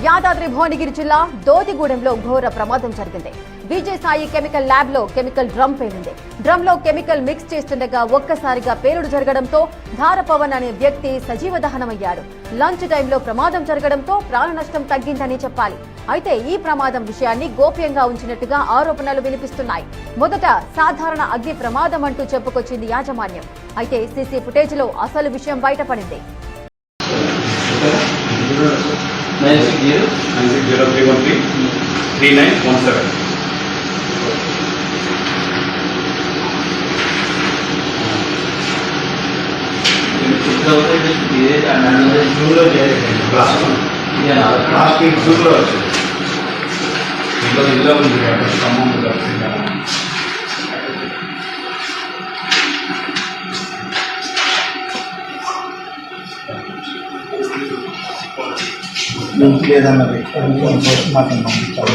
యాదాద్రి భువనగిరి జిల్లా దోదిగూడెంలో ఘోర ప్రమాదం జరిగింది. విజయసాయి కెమికల్ ల్యాబ్ లో కెమికల్ డ్రమ్ పేలింది. డ్రమ్ లో కెమికల్ మిక్స్ చేస్తుండగా ఒక్కసారిగా పేలుడు జరగడంతో ధారపవన్ అనే వ్యక్తి సజీవ దహనమయ్యాడు. లంచ్ టైంలో ప్రమాదం జరగడంతో ప్రాణ నష్టం తగ్గిందని చెప్పాలి. అయితే ఈ ప్రమాదం విషయాన్ని గోప్యంగా ఉంచినట్టుగా ఆరోపణలు వినిపిస్తున్నాయి. మొదట సాధారణ అగ్ని ప్రమాదం అంటూ చెప్పుకొచ్చింది యాజమాన్యం. అయితే సీసీ ఫుటేజ్ లో అసలు విషయం బయటపడింది. 9603133917. ప్లాస్టిక్ జూలో వచ్చింది. ఇంట్లో ఇల్లు ఉంది ఖమ్మం లేదన్నది పోస్ట్ మార్టం పంపించాలి.